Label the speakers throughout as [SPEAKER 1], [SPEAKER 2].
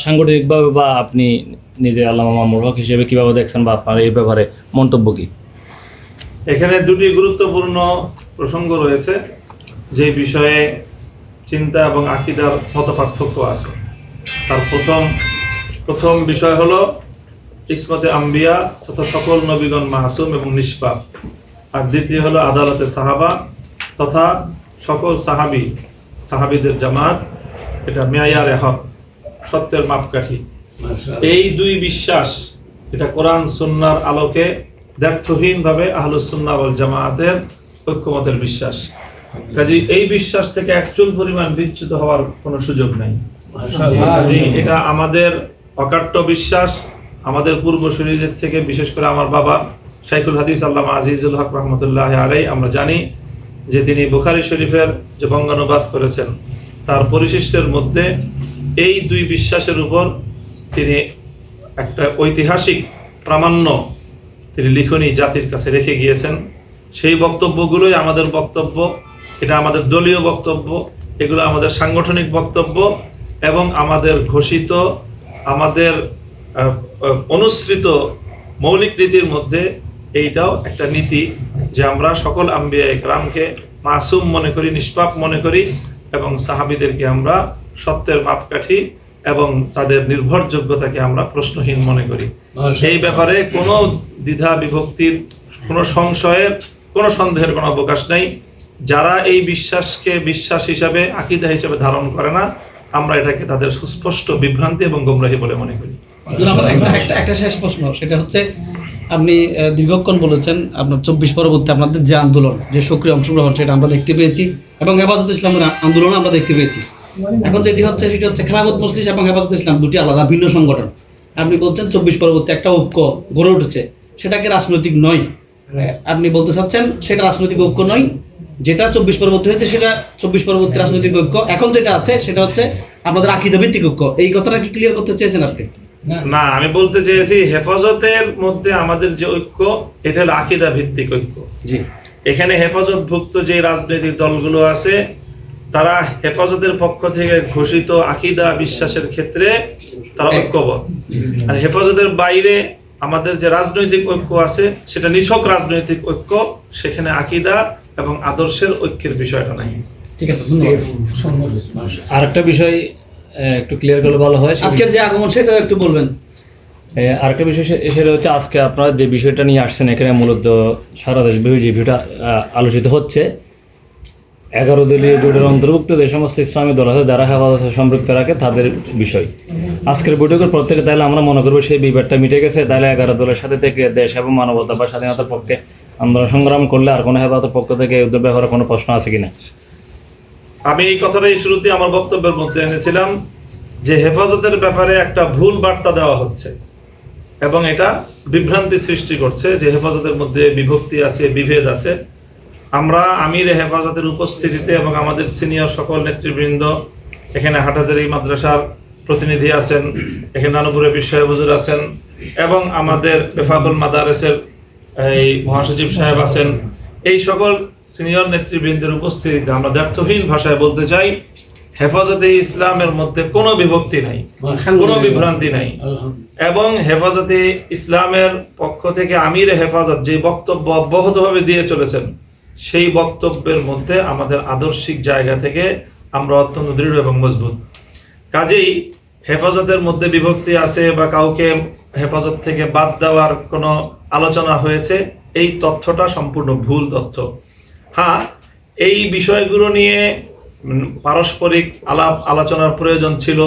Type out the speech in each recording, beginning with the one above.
[SPEAKER 1] সাংগঠনিকভাবে বা আপনি নিজে আল্লামা মামুনুল হক হিসেবে কিভাবে দেখছেন বা আপনার এই ব্যাপারে মন্তব্য কি?
[SPEAKER 2] এখানে দুটি গুরুত্বপূর্ণ প্রসঙ্গ রয়েছে যে বিষয়ে চিন্তা এবং আকীদার মতপার্থক্য আছে। তার প্রথম বিষয় হলো ইসমতে আম্বিয়া তথা সকল নবীগণ মাসুম এবং নিষ্পাপ, আর দ্বিতীয় হলো আদালতে সাহাবা তথা সকল সাহাবিদের জামাত, এটা মেয়ারে হক, সত্যের মাপকাঠি। এই দুই বিশ্বাস এটা কোরআন সুন্নাহর আলোকে দ্ব্যর্থহীনভাবে আহলুস সুন্নাহ ওয়াল জামাতের ঐক্যমতের বিশ্বাস। কাজে এই বিশ্বাস থেকে একচুল পরিমাণ বিচ্যুত হওয়ার কোনো সুযোগ নাই। এটা আমাদের অকাট্য বিশ্বাস। আমাদের পূর্বসূরীদের থেকে, বিশেষ করে আমার বাবা শাইখুল হাদিস আল্লামা আজিজুল হক রহমতুল্লাহ আলাইহি, আমরা জানি যে তিনি বুখারী শরীফের যে বঙ্গানুবাদ করেছেন তার পরিশিষ্টের মধ্যে এই দুই বিশ্বাসের উপর তিনি একটা ঐতিহাসিক প্রামাণ্য তিনি লিখনি জাতির কাছে রেখে গিয়েছেন। সেই বক্তব্যগুলোই আমাদের বক্তব্য, এটা আমাদের দলীয় বক্তব্য, এগুলো আমাদের সাংগঠনিক বক্তব্য এবং আমাদের ঘোষিত, আমাদের অনুসৃত মৌলিক নীতির মধ্যে এইটাও একটা নীতি যে আমরা সকল আম্বিয়া ইকরামকে মাসুম মনে করি, নিষ্পাপ মনে করি এবং সাহাবীদেরকে আমরা সত্যের মাপকাঠি এবং তাদের নির্ভরযোগ্যতাকে আমরা প্রশ্নহীন মনে করি। এই ব্যাপারে কোনো দ্বিধা বিভক্তির, কোনো সংশয়ের, কোনো সন্দেহের কোনো অবকাশ নেই। যারা এই বিশ্বাসকে বিশ্বাস হিসাবে, আকীদা হিসাবে ধারণ করে না, আমরা এটাকে তাদের সুস্পষ্ট বিভ্রান্তি এবং গোমরাহি বলে মনে করি।
[SPEAKER 3] একটা শেষ প্রশ্ন, সেটা হচ্ছে আপনি দীর্ঘক্ষণ বলেছেন আপনার 24 পরবর্তী আপনাদের যে আন্দোলন, যে সক্রিয় অংশগ্রহণ, সেটা আমরা দেখতে পেয়েছি এবং হেফাজত ইসলামের আন্দোলন আমরা দেখতে পেয়েছি। এখন যেটি হচ্ছে সেটি হচ্ছে খেলাফত মজলিস এবং হেফাজত ইসলাম দুটি আলাদা ভিন্ন সংগঠন। আপনি বলছেন 24 পরবর্তী একটা ঐক্য গড়ে উঠেছে, সেটাকে রাজনৈতিক নয়। আপনি বলতে চাচ্ছেন সেটা রাজনৈতিক ঐক্য নয়, যেটা 24 পরবর্তী হয়েছে সেটা 24 পরবর্তী রাজনৈতিক ঐক্য। এখন যেটা আছে সেটা হচ্ছে আপনাদের আকীদা ভিত্তিক ঐক্য। এই কথাটা কি ক্লিয়ার করতে চেয়েছেন আপনি?
[SPEAKER 2] না, আমি বলতে চেয়েছি হেফাজতের মধ্যে আমাদের যে ঐক্য, এটা হলো আকীদা ভিত্তিক ঐক্য।
[SPEAKER 3] জি,
[SPEAKER 2] এখানে হেফাজতভুক্ত যে রাজনৈতিক দলগুলো আছে তারা হেফাজতের পক্ষ থেকে ঘোষিত আকীদা বিশ্বাসের ক্ষেত্রে তারা ঐক্যবদ্ধ। আর হেফাজতের বাইরে আমাদের যে রাজনৈতিক ঐক্য আছে সেটা নিছক রাজনৈতিক ঐক্য, সেখানে আকীদা এবং আদর্শের ঐক্যের বিষয়টা নাই।
[SPEAKER 3] ঠিক আছে, ধন্যবাদ।
[SPEAKER 1] আরেকটা বিষয় একটু ক্লিয়ার করলে ভালো হয়।
[SPEAKER 3] আজকের যে আগমন সেটাও একটু বলবেন।
[SPEAKER 1] আরেকটা বিষয় সেটা হচ্ছে আজকে আপনারা যে বিষয়টা নিয়ে আসছেন, এখানে মূলত সারা দেশব্যাপী যে বিষয়টা আলোচিত হচ্ছে, 11 দলীয় জোটের অন্তর্ভুক্ত যে সমস্ত ইসলামী দল আছে যারা হেফাজতে সম্পৃক্ত রাখে তাদের বিষয়। আজকের বৈঠকের পর থেকে তাহলে আমরা মনে করবো সেই বিবাদটা মিটে গেছে। তাহলে 11 দলের সাথে থেকে দেশ এবং মানবতা বা স্বাধীনতার পক্ষে আমরা সংগ্রাম করলে আর কোনো হেফাজতের পক্ষ থেকে এই ব্যাপারে কোনো প্রশ্ন আছে কিনা?
[SPEAKER 2] আমি এই কথাটাই শুরুতে আমার বক্তব্যের মধ্যে এনেছিলাম যে হেফাজতের ব্যাপারে একটা ভুল বার্তা দেওয়া হচ্ছে এবং এটা বিভ্রান্তি সৃষ্টি করছে যে হেফাজতের মধ্যে বিভক্তি আছে, বিভেদ আছে। আমরা আমির হেফাজতের উপস্থিতিতে এবং আমাদের সিনিয়র সকল নেতৃবৃন্দ, এখানে হাটহাজারী মাদ্রাসার প্রতিনিধি আছেন, এখানে নানুপুরের পীর সাহেব হুজুর আছেন এবং আমাদের বেফাকুল মাদারেসের এই মহাসচিব সাহেব আছেন, এই সকল সিনিয়র নেতৃবৃন্দের উপস্থিতিতে আমরা দ্ব্যর্থহীন ভাষায় বলতে চাই হেফাজতে ইসলামের মধ্যে কোনো বিভক্তি নাই, কোনো বিভ্রান্তি নাই। এবং হেফাজতে ইসলামের পক্ষ থেকে আমির হেফাজত যে বক্তব্য অব্যাহতভাবে দিয়ে চলেছেন, সেই বক্তব্যের মধ্যে আমাদের আদর্শিক জায়গা থেকে আমরা অত্যন্ত দৃঢ় এবং মজবুত। কাজেই হেফাজতের মধ্যে বিভক্তি আছে বা কাউকে হেফাজত থেকে বাদ দেওয়ার কোনো আলোচনা হয়েছে, এই তথ্যটা সম্পূর্ণ ভুল তথ্য। হ্যাঁ, এই বিষয়গুলো নিয়ে পারস্পরিক আলাপ আলোচনার প্রয়োজন ছিল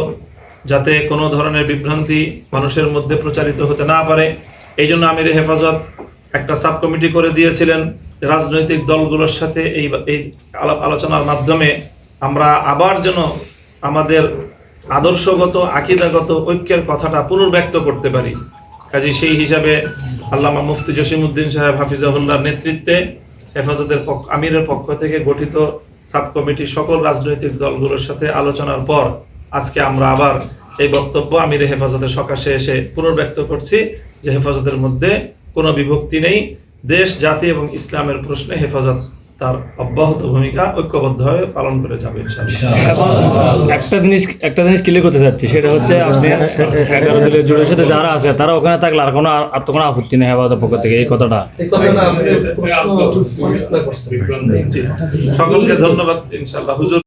[SPEAKER 2] যাতে কোনো ধরনের বিভ্রান্তি মানুষের মধ্যে প্রচারিত হতে না পারে। এই জন্য আমির হেফাজত একটা সাব কমিটি করে দিয়েছিলেন রাজনৈতিক দলগুলোর সাথে এই আলাপ আলোচনার মাধ্যমে আমরা আবার যেন আমাদের আদর্শগত আকীদাগত ঐক্যের কথাটা পুনর্ব্যক্ত করতে পারি। কাজে সেই হিসাবে আল্লামা মুফতি জসিমউদ্দিন সাহেব হাফিজাহুল্লাহর নেতৃত্বে হেফাজতের আমিরের পক্ষ থেকে গঠিত সাব কমিটি সকল রাজনৈতিক দলগুলোর সাথে আলোচনার পর আজকে আমরা আবার এই বক্তব্য আমির হেফাজতের সকাশে এসে পুনর্ব্যক্ত করছি যে হেফাজতের মধ্যে কোনো বিভক্তি নেই। দেশ, জাতি এবং ইসলামের প্রশ্নে হেফাজত তার অব্যাহত ভূমিকা ঐক্যবদ্ধভাবে পালন করে যাবে ইনশাআল্লাহ।
[SPEAKER 1] এখন একটা জিনিস ক্লিয়ার করতে চাচ্ছি, সেটা হচ্ছে আপনি 11 দলীয় জোটের সাথে যারা আছে তারা ওখানে থাকলে আর কোনো আপত্তি নেই হেফাজতের পক্ষ থেকে, এই কথাটা।
[SPEAKER 2] জি। সকলকে ধন্যবাদ ইনশাআল্লাহ। হুজুর